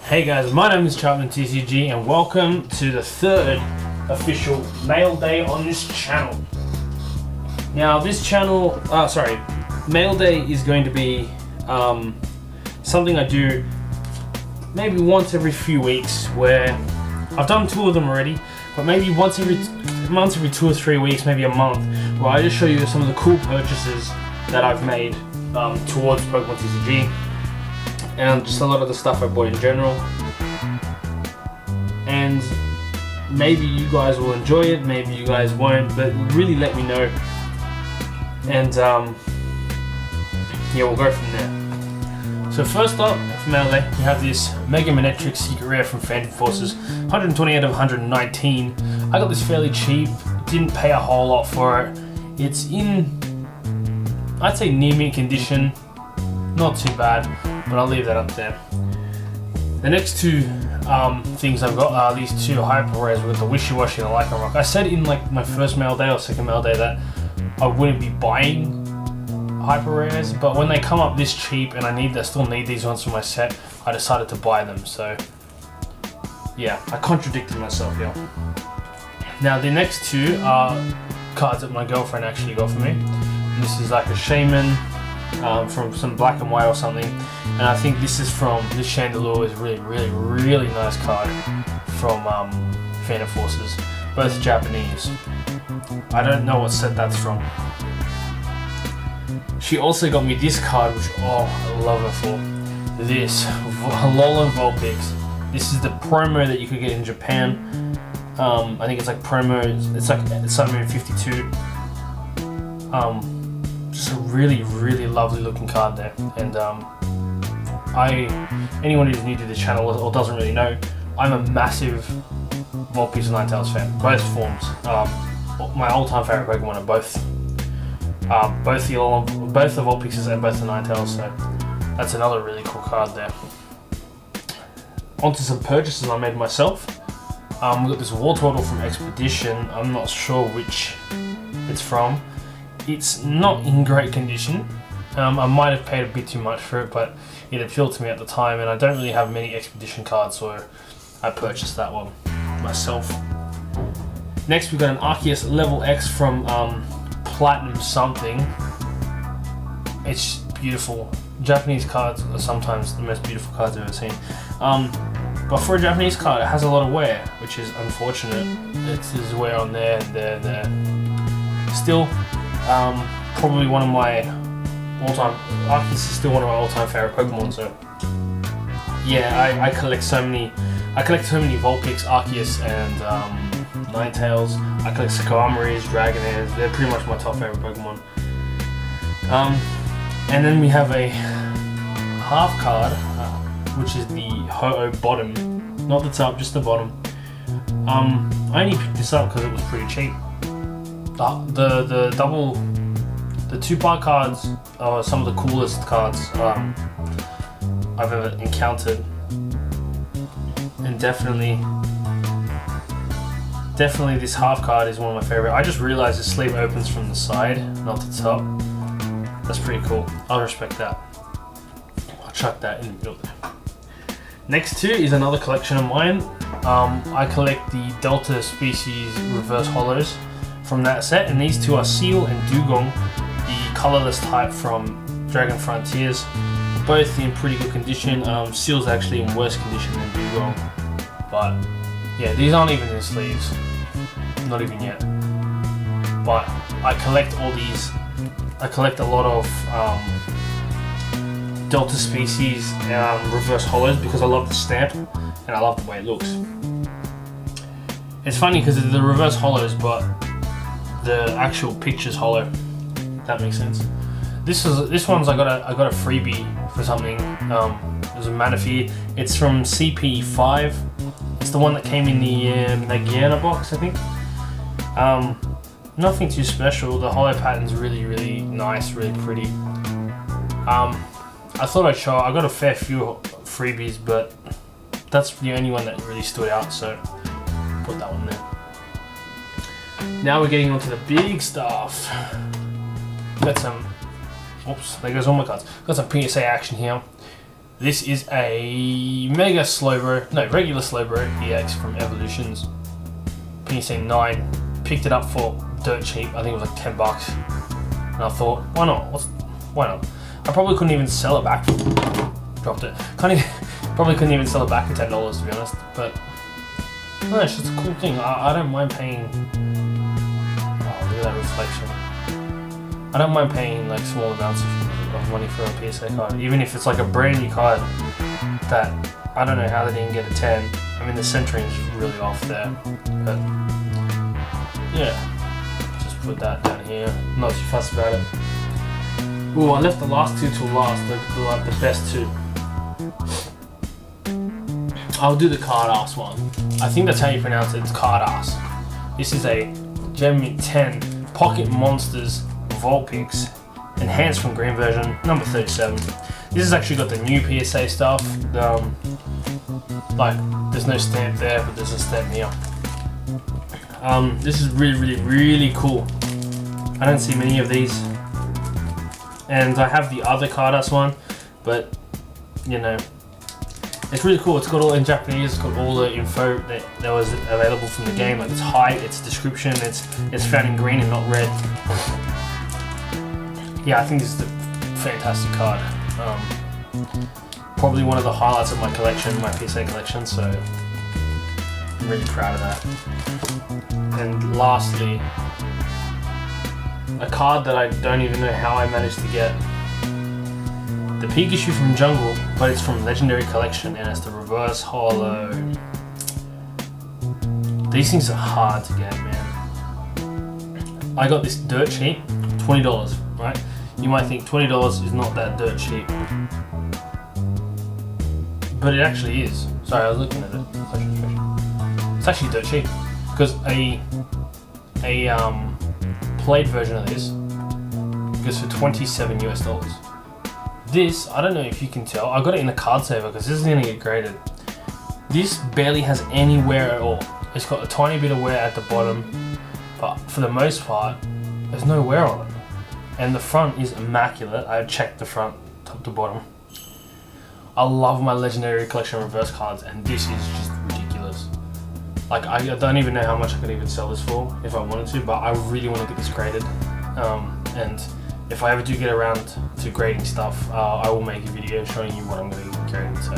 Hey guys, my name is Chapman TCG and welcome to the third official mail day on this channel. Now this channel, mail day is going to be something I do maybe once every few weeks, where I've done 2 of them already, but maybe once every 2 or 3 weeks, maybe a month, where I just show you some of the cool purchases that I've made towards Pokemon TCG. And just a lot of the stuff I bought in general, and maybe you guys will enjoy it, maybe you guys won't, but really let me know, and yeah, we'll go from there. So first up, for mail day, we have this Mega Manectric Secret Rare from Phantom Forces, 120 out of 119. I got this fairly cheap, didn't pay a whole lot for it. It's in, I'd say, near mint condition, not too bad, but I'll leave that up there. The next 2 things I've got are these 2 Hyper Rares with the Wishy-Washy and the Lycanroc. I said in like my first mail day or second mail day that I wouldn't be buying Hyper Rares, but when they come up this cheap and I still need these ones for my set, I decided to buy them. So yeah, I contradicted myself here. Now the next 2 are cards that my girlfriend actually got for me. And this is like a Shaman from some Black and White or something, and I think this is from this Chandelure is really nice card from Phantom Forces, both Japanese. I don't know what set that's from. She also got me this card, which I love her for. This Alolan Vulpix. This is the promo that you could get in Japan. I think it's like promo. It's like Sun Moon 52. Just a really lovely looking card there, and anyone who's new to the channel or doesn't really know, I'm a massive Vulpix and Ninetales fan, both forms. My all-time favorite Pokemon are both the Vulpixes and both the Ninetales, so that's another really cool card there. Onto some purchases I made myself. We got this Wartortle from Expedition. I'm not sure which it's from. It's not in great condition. I might have paid a bit too much for it, but it appealed to me at the time, and I don't really have many Expedition cards, so I purchased that one myself. Next we got an Arceus Level X from Platinum something. It's beautiful. Japanese cards are sometimes the most beautiful cards I've ever seen. But for a Japanese card, it has a lot of wear, which is unfortunate. There's wear on there, there. Still, probably one of my all-time, Arceus is still one of my all-time favorite Pokemon, so yeah, I collect so many Vulpix, Arceus, and Ninetales. I collect Skarmories, Dragonairs. They're pretty much my top favorite Pokemon. And then we have a half card, which is the Ho-Oh bottom, not the top, just the bottom. I only picked this up because it was pretty cheap. The 2-part cards are some of the coolest cards I've ever encountered, and definitely this half card is one of my favorite. I just realized the sleeve opens from the side, not the top. That's pretty cool. I'll respect that. I'll chuck that in the middle there. Next 2 is another collection of mine. I collect the Delta Species Reverse Holos from that set, and these 2 are Seal and Dugong, the colorless type from Dragon Frontiers, both in pretty good condition. Seal's actually in worse condition than Dugong, but yeah, these aren't even in sleeves, not even yet. But I collect all these. I collect a lot of Delta Species Reverse Holos because I love the stamp and I love the way it looks. It's funny because it's the Reverse Holos, but the actual picture's hollow. That makes sense. This one's I got a freebie for something. There's a Manaphy. It's from CP5. It's the one that came in the Nagiana box, I think. Nothing too special. The hollow pattern's really nice, really pretty. I thought I'd show. I got a fair few freebies, but that's the only one that really stood out, so put that one there. Now we're getting onto the big stuff. Got some, oops, there goes all my cards. Got some PSA action here. This is a regular Slowbro EX from Evolutions. PSA 9. Picked it up for dirt cheap. I think it was like $10. And I thought, why not? Why not? I probably couldn't even sell it back. Dropped it. Probably couldn't even sell it back for $10 to be honest. But no, it's just a cool thing. I don't mind paying. Oh, look at that reflection. I don't mind paying like small amounts of money for a PSA card, even if it's like a brand new card that I don't know how they didn't get a 10. I mean the centering is really off there, but yeah, just put that down here. Not too fussed about it. Ooh, I left the last two till last. The best two. I'll do the card ass one. I think that's how you pronounce it. It's card ass. This is a Gem Mint 10 Pocket Monsters Vulpix enhanced from green version, number 37. This has actually got the new PSA stuff. Like, there's no stamp there, but there's a stamp here. This is really cool. I don't see many of these. And I have the other Cardass one, but you know, it's really cool. It's got all in Japanese. It's got all the info that was available from the game, like its height, its description. It's found in green and not red. Yeah, I think this is a fantastic card. Probably one of the highlights of my collection, my PSA collection. So I'm really proud of that. And lastly, a card that I don't even know how I managed to get. The Pikachu from Jungle, but it's from Legendary Collection and it's the reverse holo. These things are hard to get, man. I got this dirt cheap, $20, right? You might think $20 is not that dirt cheap, but it actually is. Sorry, I was looking at it. It's actually dirt cheap because a played version of this goes for $27 US. This, I don't know if you can tell, I got it in the card saver because this is going to get graded. This barely has any wear at all. It's got a tiny bit of wear at the bottom, but for the most part, there's no wear on it. And the front is immaculate. I checked the front, top to bottom. I love my Legendary Collection reverse cards, and this is just ridiculous. Like, I don't even know how much I could even sell this for if I wanted to, but I really want to get this graded. And if I ever do get around to grading stuff, I will make a video showing you what I'm going to get graded. So.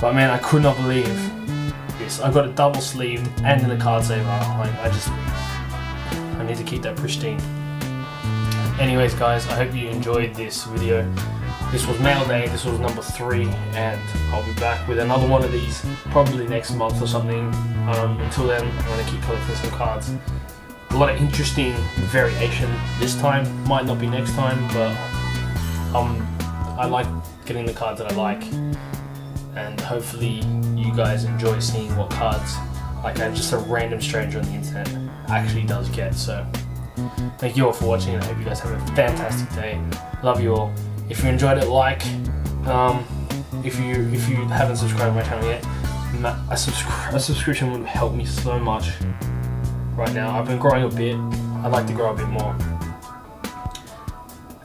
But man, I could not believe this. I got a double sleeve and in the card saver. Like, I need to keep that pristine. Anyways guys, I hope you enjoyed this video. This was mail day, this was number 3, and I'll be back with another one of these probably next month or something. Until then, I'm going to keep collecting some cards. A lot of interesting variation this time, might not be next time, but I like getting the cards that I like, and hopefully you guys enjoy seeing what cards like just a random stranger on the internet actually does get. So thank you all for watching, and I hope you guys have a fantastic day. Love you all. If you enjoyed it, like. If you haven't subscribed to my channel yet, a subscription would help me so much. Right now, I've been growing a bit. I'd like to grow a bit more.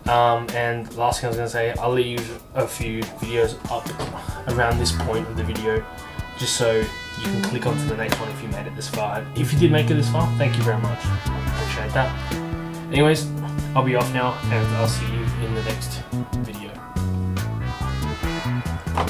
And last thing I was going to say, I'll leave a few videos up around this point of the video, just so you can click onto the next one if you made it this far. If you did make it this far, thank you very much. I appreciate that. Anyways, I'll be off now, and I'll see you in the next video.